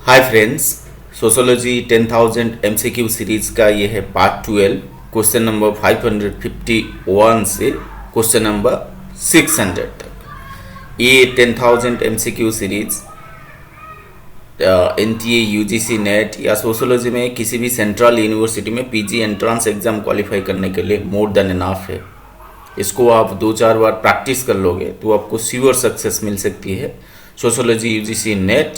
Hi friends, sociology 10,000 MCQ series का ये है पार्ट 12। क्वेश्चन नंबर 551 से क्वेश्चन नंबर 600 तक। ये 10,000 MCQ series NTA UGC net या सोशोलॉजी में किसी भी सेंट्रल यूनिवर्सिटी में PG एंट्रेंस एग्जाम क्वालिफाई करने के लिए मोर देन इनफ है। इसको आप 2-4 बार प्रैक्टिस कर लोगे तो आपको श्योर सक्सेस मिल सकती है सोशोलॉजी UGC-NET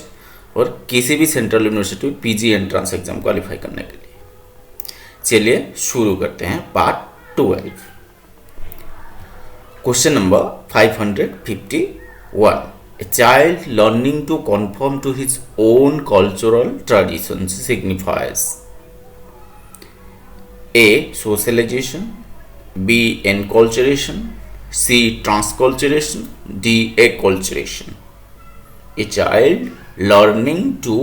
और किसी भी सेंट्रल यूनिवर्सिटी में PG एंट्रेंस एग्जाम क्वालिफाई करने के लिए। चलिए शुरू करते हैं part 12। Question number 551। A child learning to conform to his own cultural traditions signifies A. Socialization, B. Enculturation, C. Transculturation, D. Acculturation. A child learning to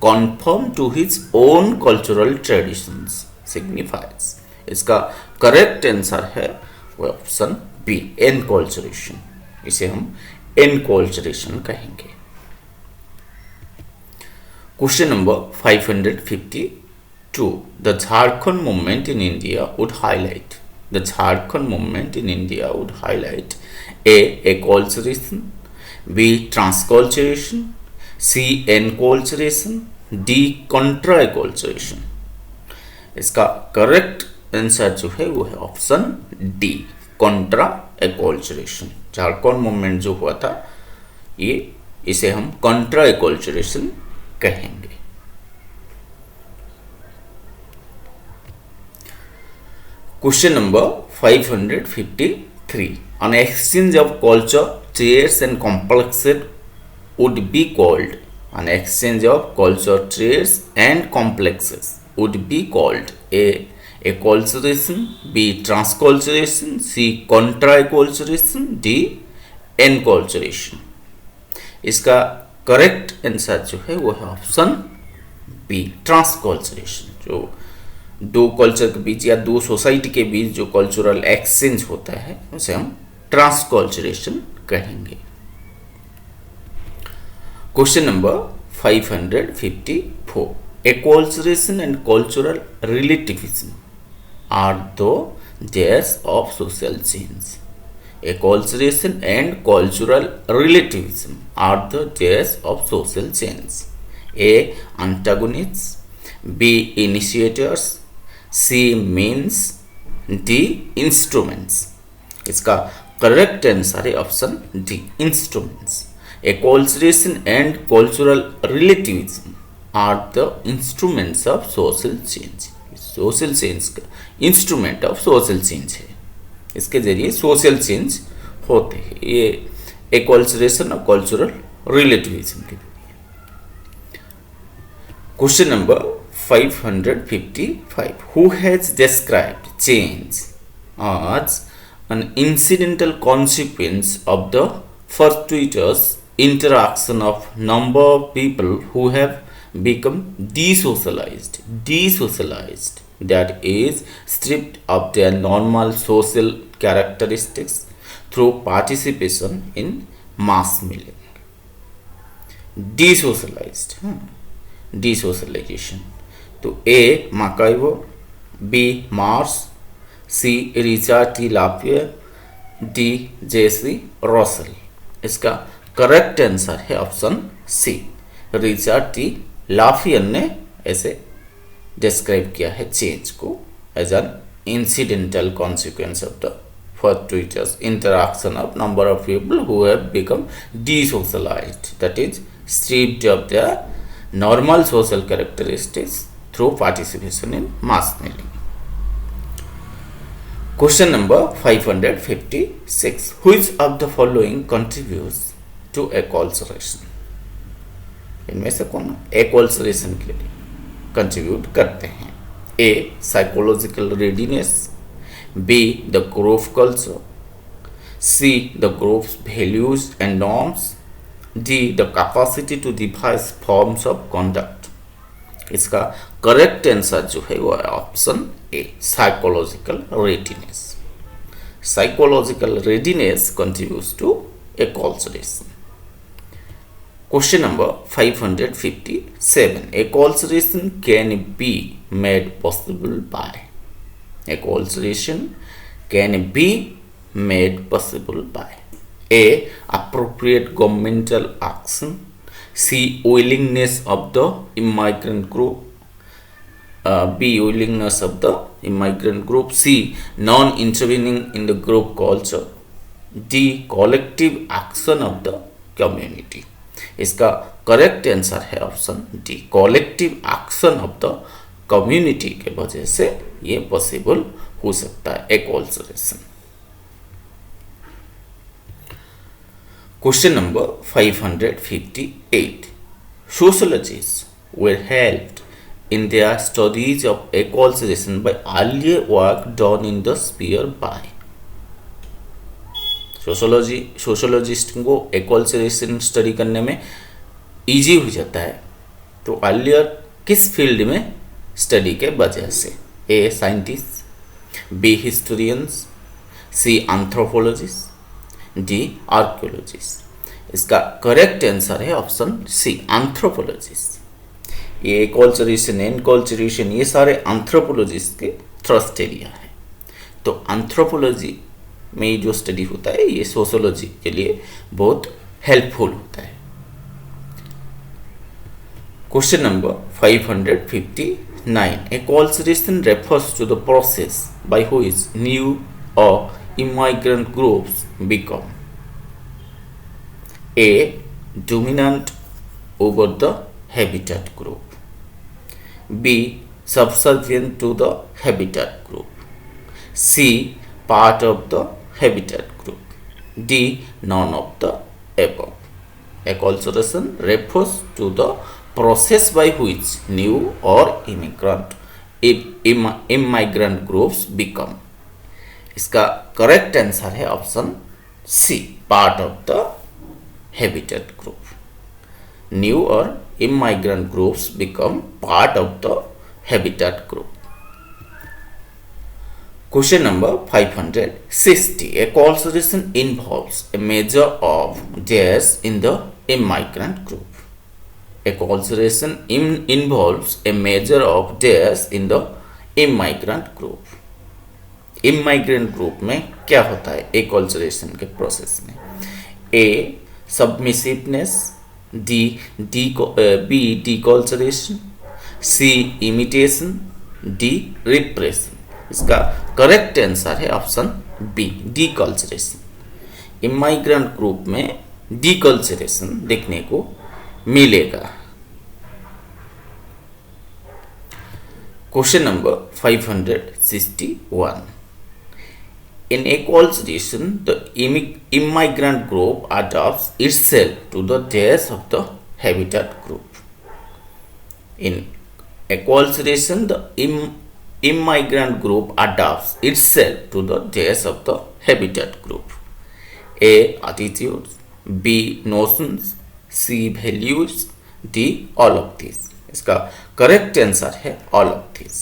conform to his own cultural traditions signifies. इसका correct answer है वो option B, enculturation. इसे हम enculturation कहेंगे। Question number 552। The Jharkhand movement in India would highlight. The Jharkhand movement in India would highlight A. Acculturation, B. Transculturation, C. Enculturation, D. Contra-acculturation. इसका correct answer जो है वो है option D, contra acculturation. Jharkhand movement जो हुआ था इसे हम कॉन्ट्रा एक्सकल्चरेशन कहेंगे। Question number 553। An exchange of culture, traits and complexes would be called. An exchange of culture, traits and complexes would be called A. Acculturation, B. Transculturation, C. Contra-acculturation, D. Enculturation. इसका correct answer जो है वो है option B, ट्रांसकल्चरेशन। जो दो culture के बीच या दो सोसाइटी के बीच जो कल्चरल एक्सचेंज होता है उसे हम ट्रांसकल्चरेशन कहेंगे। Question number 554। Acculturation and cultural relativism are the days of social change. Acculturation and cultural relativism are the days of social change. A. Antagonists, B. Initiators, C. means, D. instruments. इसका correct answer है option D, instruments. Acculturation and cultural relativism are the instruments of social change. Social change का instrument of social change है, इसके जरिए social change होते हैं। ये एक्सकल्चरेशन और कल्चरल रिलेटिविज्म के जरिए। Question number 555। Who has described change as an incidental consequence of the fortuitous interaction of number of people who have become desocialized, that is, stripped of their normal social characteristics through participation in mass meeting. Desocialized, desocialization। तो A. Markaivo, B. Mars, C. Richard T. Lapierre, D. J.C. Russell। इसका correct answer है option C, Richard T LaPiere ने ऐसे describe किया है change को as an incidental consequence of the fortuitous interaction of number of people who have become desocialized, that is, stripped of their normal social characteristics through participation in mass meeting. Question number 556। Which of the following contributes to acculturation? इनमें से कौन एक्सकल्चरेशन के लिए contribute करते हैं? A. Psychological readiness, B. The group culture, C. The group values and norms, D. The capacity to devise forms of conduct. इसका correct answer जो है वो है option A, psychological readiness. Psychological readiness contributes to acculturation. Question number 557. A coalescence can be made possible by. A coalescence can be made possible by A. Appropriate governmental action. C. Willingness of the immigrant group. B. Willingness of the immigrant group. C. Non-intervening in the group culture. D. Collective action of the community. इसका correct answer है option D, collective action of the community के वजह से ये possible हो सकता है a collaboration. Question number 558. Sociologists were helped in their studies of a coalescence by earlier work done in the sphere by. Sociologist को collaboration study करने में इजी हो जाता है, तो अर्लियर किस फील्ड में स्टडी के वजह से? A. Scientist, B. Historians, C. Anthropologist, D. Archaeologist. इसका करेक्ट आंसर है ऑप्शन सी, एंथ्रोपोलॉजिस्ट। ये कोलैबोरेशन एंड कोलैबोरेशन ये सारे एंथ्रोपोलॉजिस्ट के थ्रस्ट एरिया है, तो एंथ्रोपोलॉजी में जो स्टडी होता है ये सोशियोलॉजी के लिए बहुत हेल्पफुल होता है। Question number 559. A coalescence refers to the process by which new or immigrant groups become A. dominant over the habitat group, B. subservient to the habitat group, C. part of the habitat group, D. none of the above. A coalescence refers to the process by which new or immigrant groups become. इसका correct answer है option C, part of the habitat group. New or immigrant groups become part of the habitat group. Question number 560. A coalescence involves a measure of days in the immigrant group. A coalescence involves a measure of days in the immigrant group. Immigrant group में क्या होता है a coalescence के process में? A. submissiveness, B. decoalescence, C. imitation, D. repression. इसका correct answer है option B, डीकल्चरेशन। इमाइग्रेंट group में डीकल्चरेशन देखने को मिलेगा। Question number 561. In a coalescence, the immigrant group adapts itself to the days of the habitat group. In a coalescence, the immigrant group adapts itself to the days of the habitat group. A. attitudes, B. notions, C. values, D. all of these. इसका correct answer है all of these.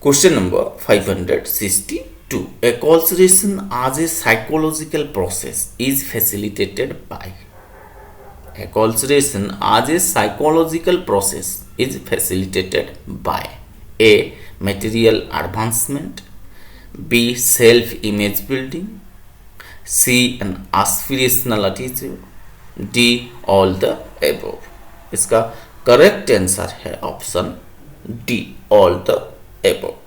Question number 562. A coalescence as a psychological process is facilitated by. A coalescence as a psychological process is facilitated by A. material advancement, B. self-image building, C. an aspirational attitude, D. all the above. इसका correct answer है option D, all the above.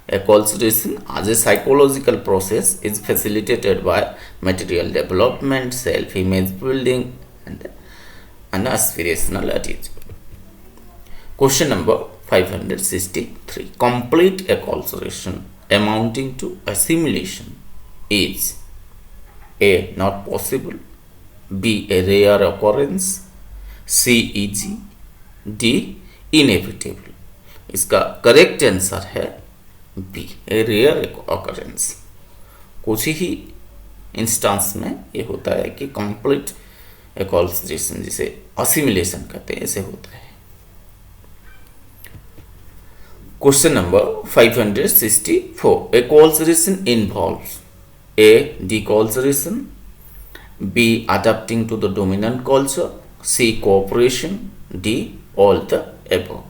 A coalescence as a psychological process is facilitated by material development, self-image building, and an aspirational attitude. Question number 563. Complete a coalescence amounting to assimilation is A. not possible, B. a rare occurrence, C. easy, D. inevitable. इसका correct answer है B, ए rare occurrence. कुछ ही instance में ये होता है कि complete collaboration जिसे assimilation कहते हैं ऐसे होता है। Question number 564. A coalescence involves A. decoalescence, B. Adapting to the dominant culture. C. Cooperation. D. All the above.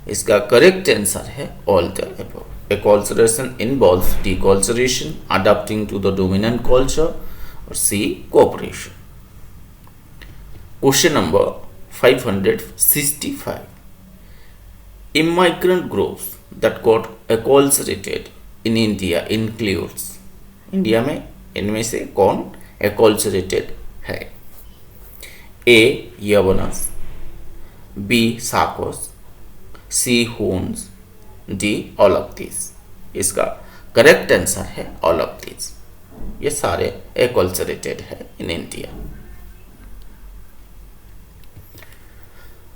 इसका करेक्ट आंसर है all the above. Acculturation involves deculturation, adapting to the dominant culture, or C. Cooperation. Question number 565. Immigrant groups that got acculturated in India includes. India में इनमें से कौन acculturated है? A. Yavanas, B. Sakos, C. Huns, D. all of these. इसका correct answer है all of these. ये सारे acculturated है in India.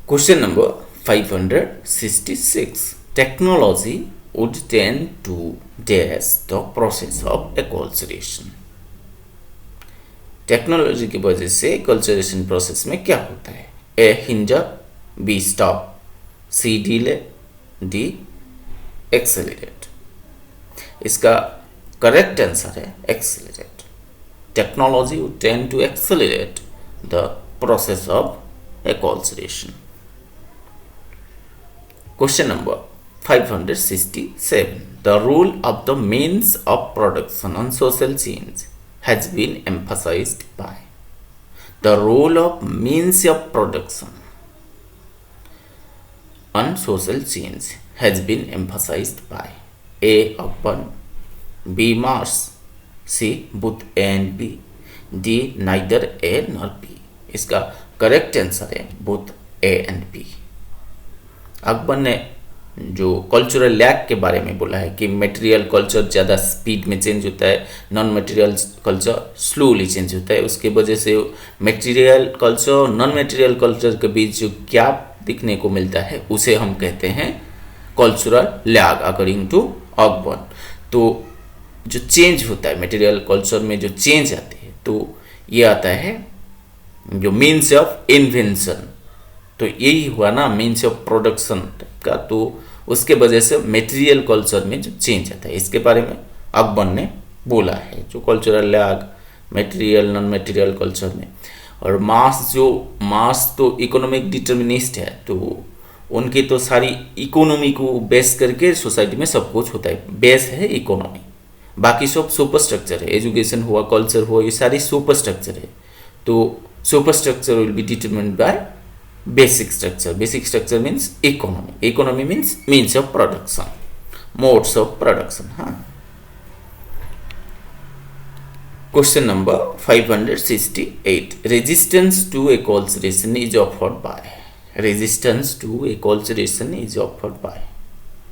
Question number 566. Technology would tend to dash the process of acculturation. Technology की वजह से acculturation process में क्या होता है? A. hinder, B. stop, C. delay, D. accelerate. इसका करेक्ट आंसर है accelerate. Technology would tend to accelerate the process of acculturation. Question number 567. The role of the means of production on social change has been emphasized by. The role of means of production on social change has been emphasized by. A. Urban, B. Mass, C. both A and B, D. neither A nor B. इसका correct answer है both A and B. Akbar ने जो cultural lag के बारे में बोला है कि मटेरियल कल्चर ज़्यादा स्पीड में चेंज होता है, non material culture slowly change होता है, उसके वजह से मटेरियल कल्चर और नॉन मटेरियल कल्चर के बीच जो गैप दिखने को मिलता है उसे हम कहते हैं cultural lag according to Ogburn. तो जो चेंज होता है मटेरियल कल्चर में, जो चेंज आते हैं, तो ये आता है जो मीन्स ऑफ इन्वेंशन. तो यही हुआ ना मीन्स ऑफ प्रोडक्शन का. तो उसके वजह से मटेरियल कल्चर में जो चेंज आता है इसके बारे में अकबर ने बोला है, जो cultural lag material non material culture में. और मास तो इकोनॉमिक डिटर्मिनिस्ट है, तो उनकी तो सारी इकोनॉमी को बेस करके सोसाइटी में सब कुछ होता है. बेस है इकोनॉमी, बाकी सब सुपर स्ट्रक्चर है. एजुकेशन हुआ, कल्चर हुआ, ये सारी सुपर स्ट्रक्चर है. तो super structure will be determined bye basic structure. Basic structure means economy. Economy means means of production, modes of production. Question number 568. Resistance to acculturation is offered by. Resistance to acculturation is offered by.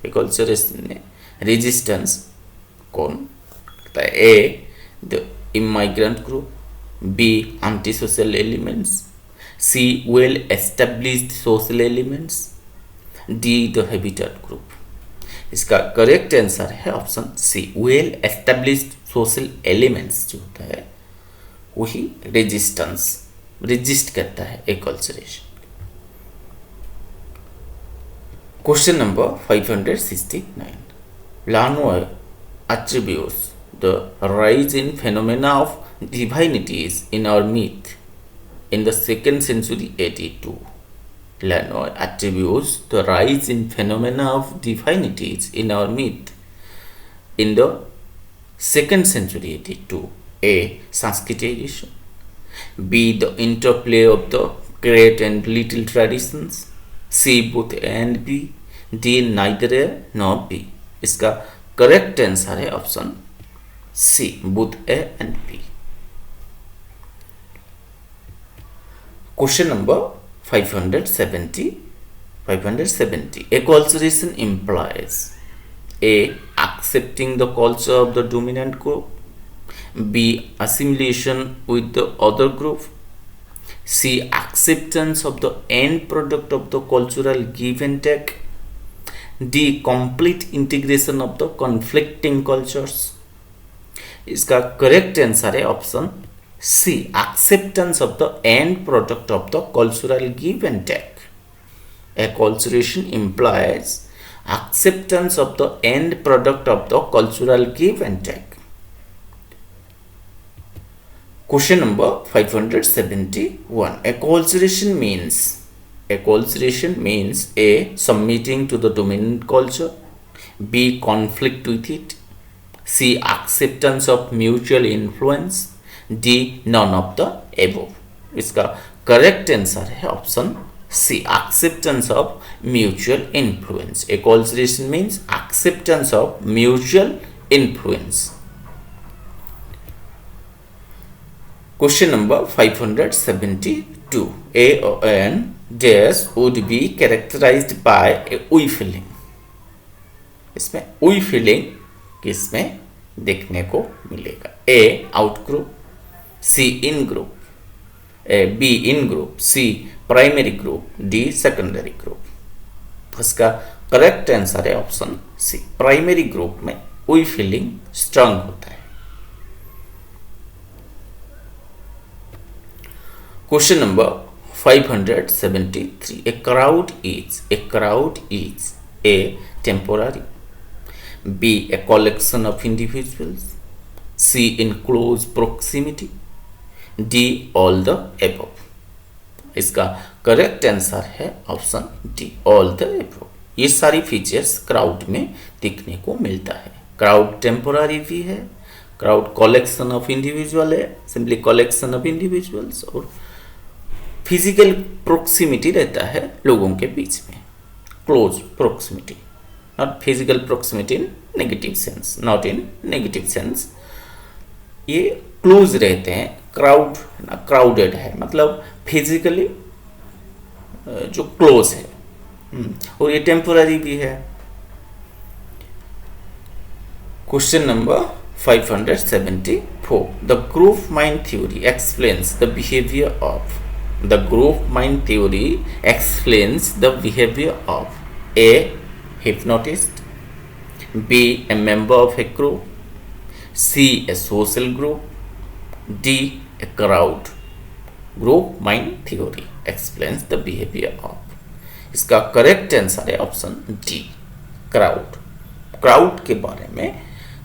Acculturation में resistance कौन करता है? A. the immigrant group, B. antisocial elements, C. well established social elements, D. the habitat group. इसका correct answer है option C. Well established social elements जो होता है वही रेजिस्ट करता है acculturation. Question number 569. Lanois attributes the rise in phenomena of divinities in our myth in the 2nd century AD to. Lanois attributes the rise in phenomena of divinities in our myth in the 2nd century AD to. A. Sanskritization, B. the interplay of the great and little traditions, C. both A and B, D. neither A nor B. इसका correct answer है option C. both A and B. Question number 570. Acculturation implies A. accepting the culture of the dominant group, B. assimilation with the other group, C. acceptance of the end product of the cultural give and take, D. complete integration of the conflicting cultures. इसका correct answer है option C. acceptance of the end product of the cultural give and take. Acculturation implies acceptance of the end product of the cultural give and take. Question number 571. Acculturation means A. Submitting to the dominant culture, B. Conflict with it, C. Acceptance of mutual influence, D. None of the above. इसका correct answer है option C, acceptance of mutual influence. Acculturation means acceptance of mutual influence. Question number 572. A and dash would be characterized by a we feeling. इसमें we feeling किसमें देखने को मिलेगा? A out group, C in group, B in group, C primary group, D secondary group. इसका correct answer है option सी, primary group में we feeling strong होता है. Question number 573. A crowd is A. temporary, B. a collection of individuals, C. in close proximity, D. all the above. इसका correct answer है option D, all the above. ये सारी features crowd में दिखने को मिलता है. क्राउड टेम्पोररी भी है, क्राउड कलेक्शन ऑफ इंडिविजुअल है, सिंपली कलेक्शन ऑफ इंडिविजुअल्स, और फिजिकल प्रोक्सिमिटी रहता है लोगों के बीच में, close proximity, not physical proximity in negative sense, not in negative sense. ये क्लोज रहते हैं. क्राउड क्राउडेड है मतलब फिजिकली जो क्लोज है, और ये टेम्पोररी भी है. Question number 574. The group mind theory explains the behaviour of A hypnotist, B. a member of a group, C. a social group, D. a crowd. Group mind theory explains the behavior of. इसका correct answer है option D, crowd. Crowd के बारे में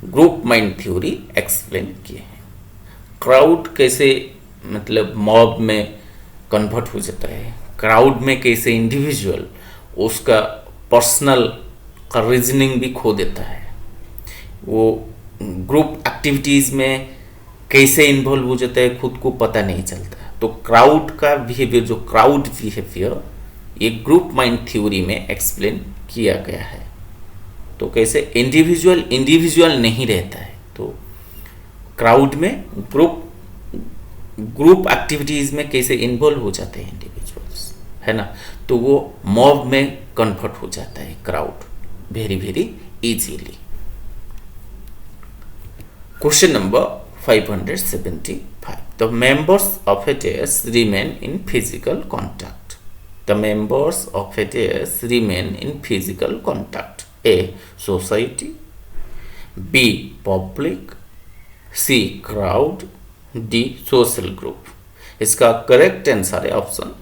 group mind theory explain किए हैं. Crowd कैसे मतलब mob में कन्वर्ट हो जाता है, क्राउड में कैसे इंडिविजुअल उसका पर्सनल का रीजनिंग भी खो देता है, वो ग्रुप एक्टिविटीज़ में कैसे इन्वॉल्व हो जाता है खुद को पता नहीं चलता. तो क्राउड का बिहेवियर, जो क्राउड बिहेवियर, ये ग्रुप माइंड थ्योरी में एक्सप्लेन किया गया है. तो कैसे इंडिविजुअल नहीं रहता है, तो क्राउड में ग्रुप एक्टिविटीज़ में कैसे इन्वॉल्व हो जाते हैं इंडिविजुअल्स, है ना, तो वो मॉब में कन्वर्ट हो जाता है crowd very easily. Question number 575. The members of a dash remain in physical contact. The members of a dash remain in physical contact. A. society, B. public, C. crowd, D. social group. इसका correct answer है option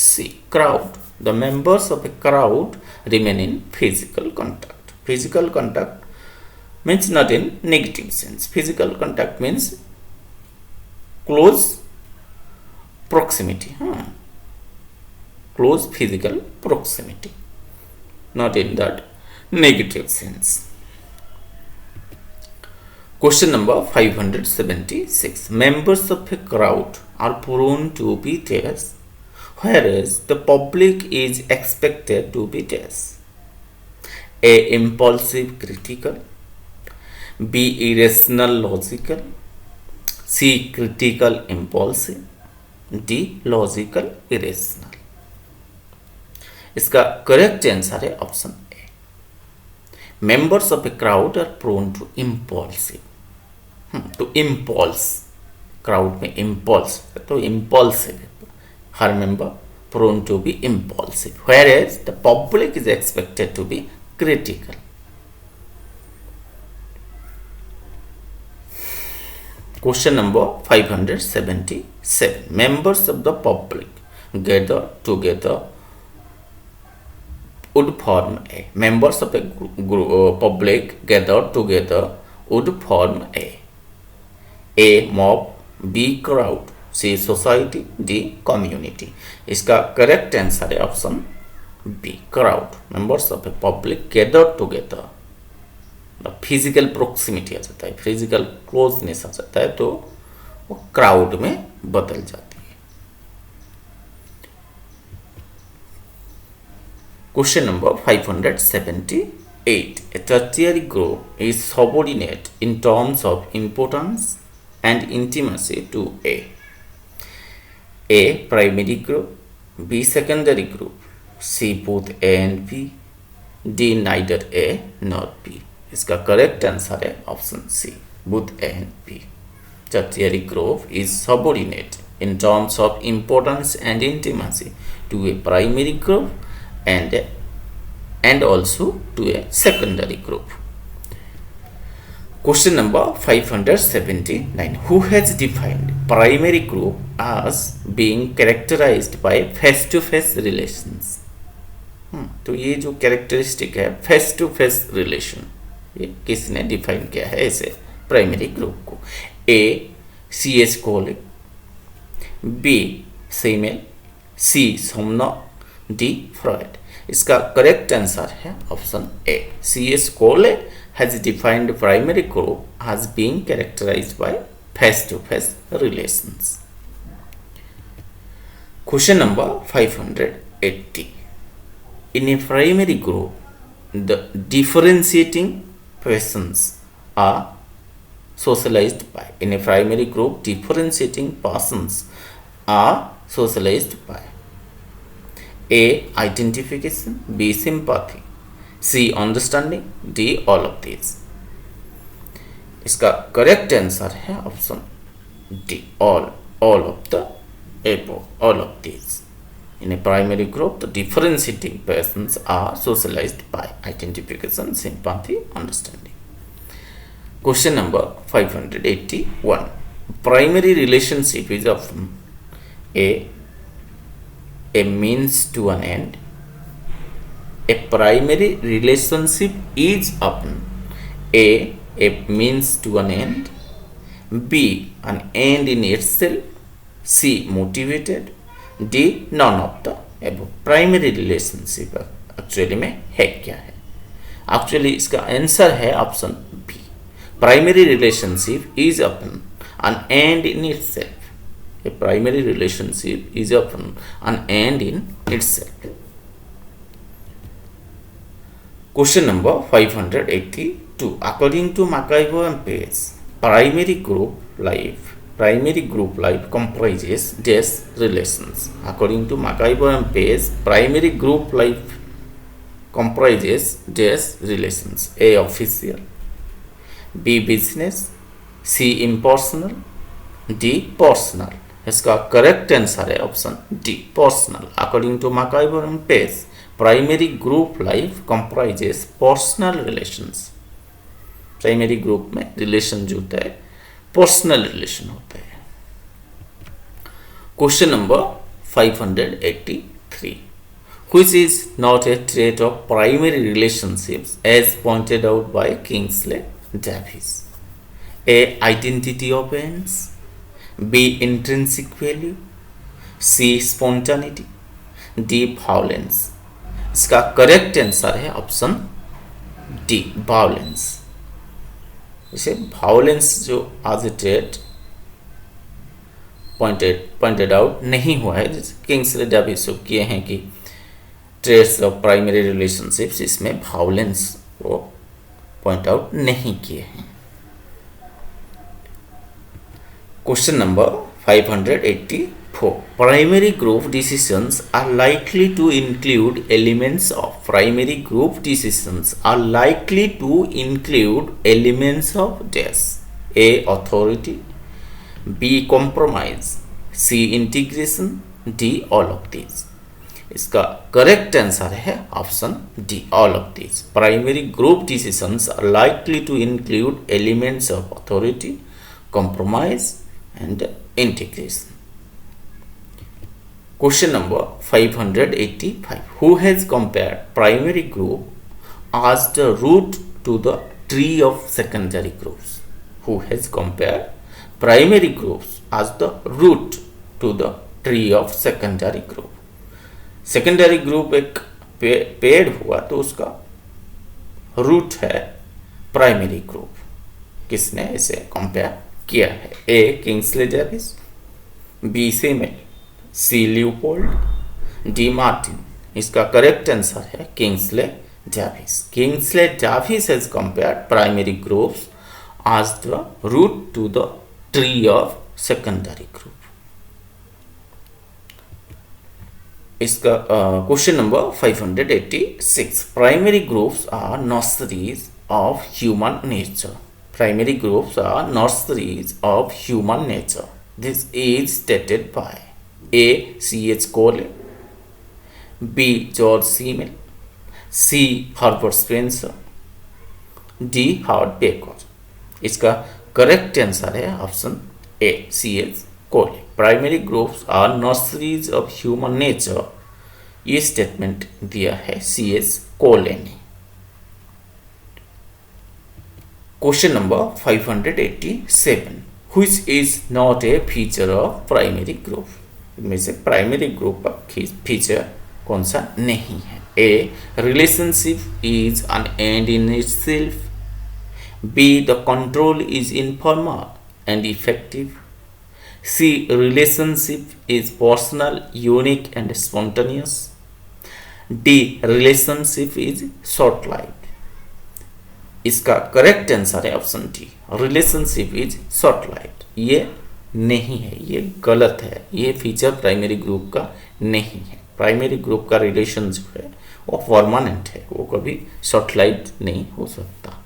C, crowd. The members of a crowd remain in physical contact. Physical contact means not in negative sense. Physical contact means close proximity. Close physical proximity, not in that negative sense. Question number 576. Members of a crowd are prone to be dash, whereas the public is expected to be dash. A. impulsive critical, B. irrational logical, C. critical impulsive, D. logical irrational. इसका correct answer है option A. Members of a crowd are prone to impulsive. तो impulse, crowd में impulse, तो impulsive, हर member prone to be impulsive, whereas the public is expected to be critical. Question number 577. Members of the public gather together would form a. Members of a public gather together would form a mob, B crowd, C society, D community. इसका correct answer है option B crowd. Members of a public gather together, physical proximity आ जाता है, physical closeness आ जाता है, तो वो crowd में बदल जाती है। Question number 578, a tertiary group is subordinate in terms of importance and intimacy to A primary group, B secondary group, C both A and B, D neither A nor B। इसका correct answer है option C, both A and B। Tertiary group is subordinate in terms of importance and intimacy to a primary group and also to a secondary group। Question number 579, who has defined primary group as being characterized by face to face relations? तो ये जो characteristic है face to face relation, ये किसने define किया है ऐसे primary group को? A C H Cooley, B Simmel, C Sumner, D Freud. इसका करेक्ट आंसर है option A, C H Cooley has defined primary group as being characterized by face to face relations। Question number 580, in a primary group the differentiating persons are socialized by, in a primary group differentiating persons are socialized by A identification, B sympathy, C understanding, D all of these। इसका correct answer है option D, all of the above, all of these। In a primary group the differentiating persons are socialized by identification, sympathy, understanding। Question number 581, primary relationship is often a means to an end, a primary relationship is often A means to an end, B an end in itself, C motivated, D none of the above। Primary relationship actually में है क्या है? Actually इसका answer है option B, primary relationship is often an end in itself। A primary relationship is often an end in itself। Question number 582, according to McIver and Page, primary group life comprises dash relations। According to McIver and Page, primary group life comprises dash relations: A official, B business, C impersonal, D personal। इसका correct answer है option D personal. According to MacIver and Page, primary group life comprises personal relations. Primary group में relation जो होता है personal relation होता है। Question number 583, which is not a trait of primary relationships as pointed out by Kingsley Davis? A identity of ends, B intrinsic value, C spontaneity, D violence। इसका correct answer है option D violence. इसे violence जो आज ए trait pointed out नहीं हुआ है, जैसे Kingsley Davis किए हैं कि ट्रेट्स ऑफ प्राइमरी रिलेशनशिप्स, इसमें वायलेंस को पॉइंट आउट नहीं किए हैं। Question number 584, primary group decisions are likely to include elements of dash: A authority, B compromise, C integration, D all of these। इसका correct answer है option D all of this. Primary group decisions are likely to include elements of authority, compromise and integration। Question number 585, who has compared primary group as the root to the tree of secondary groups? Who has compared primary groups as the root to the tree of secondary group. Secondary group एक पेड़ हुआ तो उसका root है primary group. किसने इसे compare किया है? ए किंग्सले डेविस, बी सेमेल, सी ल्यूपोल्ड, डी मार्टिन. इसका करेक्ट आंसर है Kingsley Davis. Kingsley Davis has compared primary groups as the root to the tree of secondary group. इसका question number 586. Primary groups are nurseries of human nature. Primary groups are nurseries of human nature. This is stated by A C.H. Cooley, B George Simmel, C Herbert Spencer, D Howard Becker. इसका correct answer है option A C.H. Cooley. Primary groups are nurseries of human nature. ये statement दिया है C.H. Cooley ने. Question number 587. Which is not a feature of primary group. इनमें से primary group का feature कौन सा नहीं है? ए relationship is an and in itself. B. The control is informal and effective. C. Relationship is personal, unique and spontaneous. D. Relationship is short-lived. इसका correct answer है option D. Relationship is short-lived. ये नहीं है, ये गलत है. ये feature primary group का नहीं है. प्राइमरी ग्रुप का रिलेशन जो है वो परमानेंट है, वो कभी शॉर्ट-लाइव्ड नहीं हो सकता.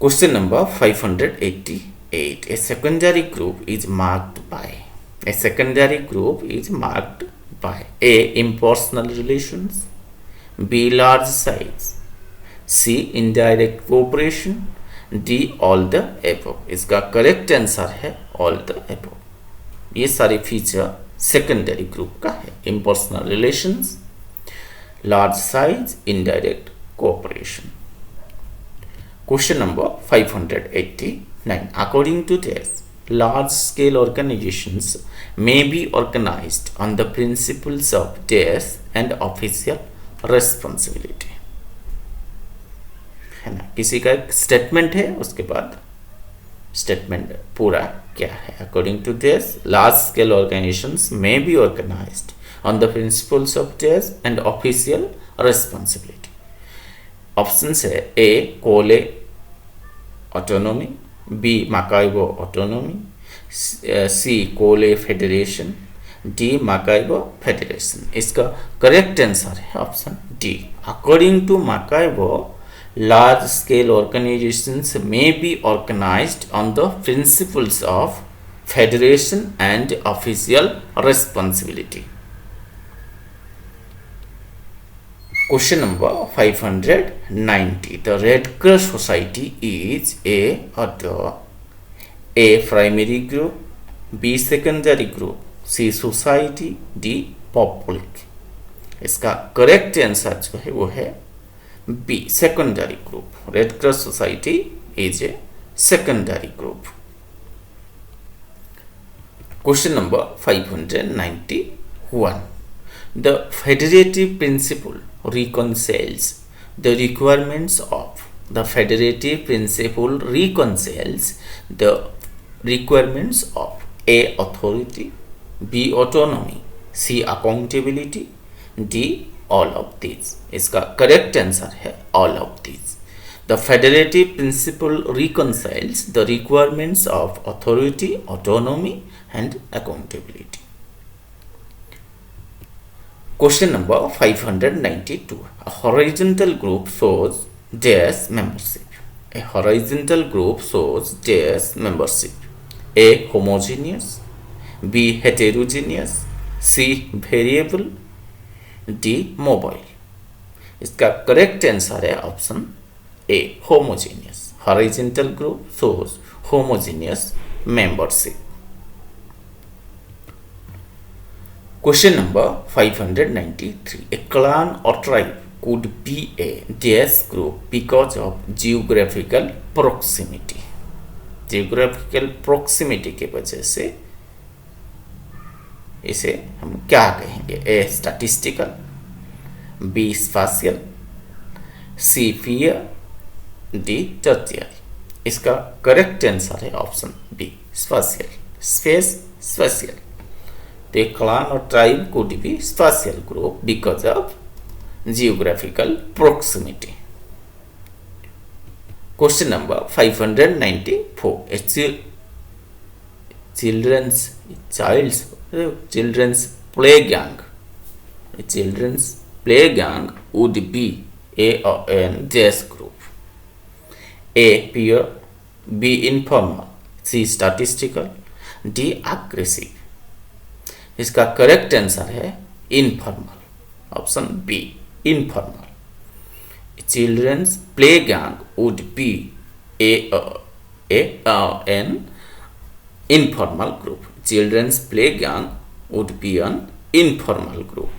Question number 588. A secondary group is marked by. A secondary group is marked by A. Impersonal relations, B. Large size, C. Indirect cooperation, D. All the above. इसका करेक्ट आंसर है all the above. ये सारे feature secondary group का है. Impersonal relations, large size, indirect cooperation. Question number 589. According to this, large-scale organizations may be organized on the principles of dares and official responsibility. है ना, किसी का एक स्टेटमेंट है, उसके बाद स्टेटमेंट पूरा क्या है. According to this, large-scale organizations may be organized on the principles of dares and official responsibility. Option है ए कोले ऑटोनॉमी, बी माकाइबो ऑटोनॉमी, सी कोले फेडरेशन, डी माकाइबो फेडरेशन. इसका करेक्ट आंसर है option D. According to माकाइबो, large scale organisations may be organised on the principles of federation and official responsibility. Question number 590. The Red Cross Society is A primary group, B secondary group, C society, D public. इसका correct answer जो है वो है B secondary group. Red Cross society is a secondary group. Question number 591. The federative principle reconciles the requirements of the federative principle reconciles the requirements of A authority, B autonomy, C accountability, D all of these. इसका correct answer है all of these. The federative principle reconciles the requirements of authority, autonomy and accountability. Question number 592. A horizontal group shows dash membership. A horizontal group shows dash membership. A homogeneous, B heterogeneous, C variable, D mobile. इसका correct answer है option A homogeneous. Horizontal group shows homogeneous membership. Question number 593. A clan or tribe could be a dash group because of geographical proximity. Geographical proximity की वजह से इसे हम क्या कहेंगे? A statistical, B spatial, C fear, D tertiary. इसका correct answer है option B spatial, space spatial. The clan or tribe could be spatial group because of geographical proximity. Question number 594. Children's play gang. A children's play gang would be A or N jazz group. A pure, B informal, C statistical, D aggressive. इसका correct answer है informal, option B informal. Children's play gang would be an informal group. Children's play gang would be an informal group.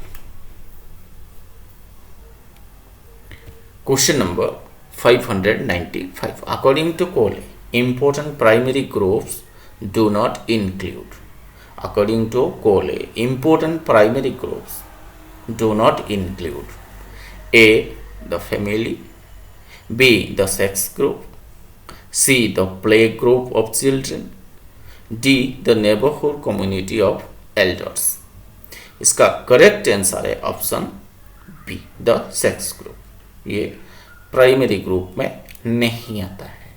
Question number 595. According to Cole, important primary groups do not include. According to Cole, important primary groups do not include A. the family, B. the sex group, C. the play group of children, D. the neighborhood community of elders. इसका correct answer है option be the sex group. ये primary group में नहीं आता है।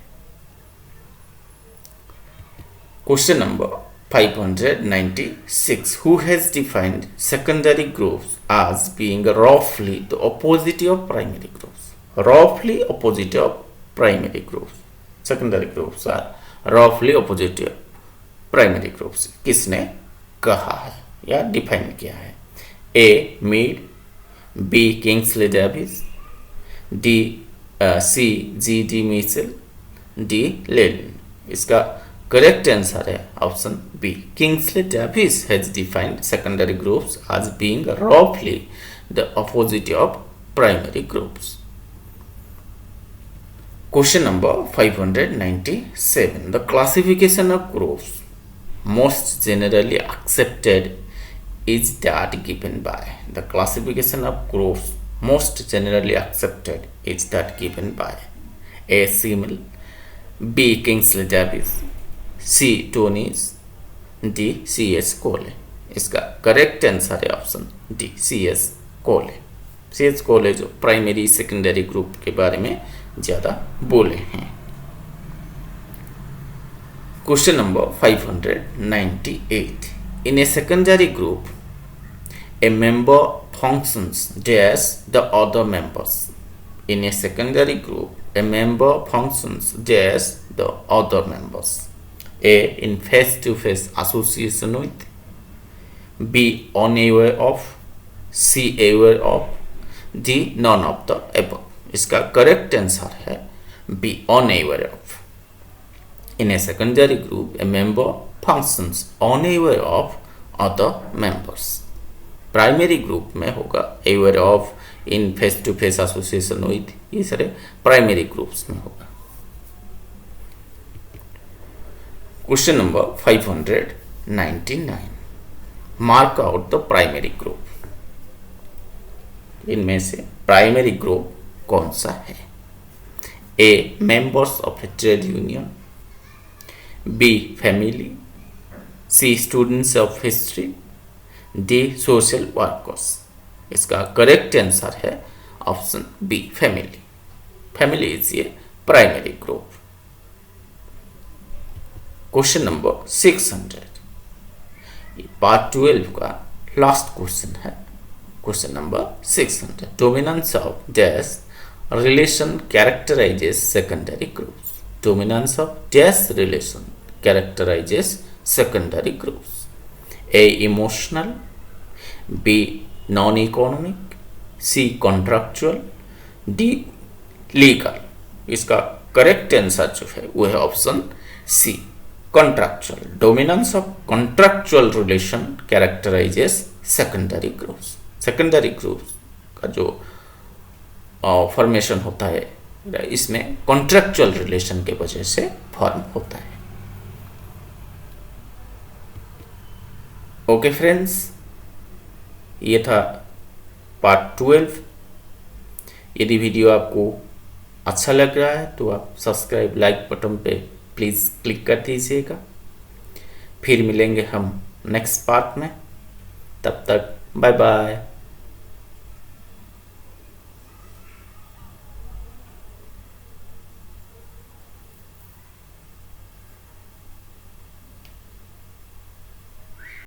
Question number 596. Who has defined secondary groups as being roughly the opposite of primary groups? Roughly opposite of primary groups. Secondary groups are roughly opposite of primary groups. किसने कहा है या define किया है? A. Mead, B. Kingsley Davis, D. C. G.D. Mitchell, D. Lenin. इसका correct answer है option B Kingsley Davis has defined secondary groups as being roughly the opposite of primary groups. Question number 597. The classification of groups most generally accepted is that given by. The classification of groups most generally accepted is that given by A. Simmel, B. Kingsley Davis, C. टोनीज, D. C.S. कोले। इसका correct answer है option D C.S. कोले। C.S. कोले जो primary secondary group के बारे में ज़्यादा बोले हैं। Question number 598. In a secondary group, a member functions as the other members. In a secondary group, a member functions as the other members. A. in face-to-face association with, B. unaware of, C. aware of, D. none of the above. इसका correct answer है B. unaware of. In a secondary group, a member functions unaware of other members. Primary group में होगा aware of, in face-to-face association with, ये सारे primary groups में होगा। Question number 599. Mark out the primary group. इनमें से primary group कौन सा है? A. Members of a trade union, B. Family, C. Students of history, D. Social workers. इसका करेक्ट आंसर है option B family. Family is a primary group. Question number 600, part 12 का last question है। Question number 600. Dominance of dash relation characterises secondary groups. Dominance of dash relation characterises secondary groups. A. Emotional, B. Non economic, C. Contractual, D. Legal. इसका correct answer जो है वो है option C contractual. Dominance of contractual relation characterizes secondary groups. Secondary groups का जो formation होता है इसमें contractual relation के वजह से फॉर्म होता है। ओके फ्रेंड्स, ये था पार्ट 12। यदि वीडियो आपको अच्छा लग रहा है तो आप सब्सक्राइब लाइक बटन पे प्लीज़ क्लिक कर दीजिएगा। फिर मिलेंगे हम नेक्स्ट पार्ट में, तब तक बाय बाय।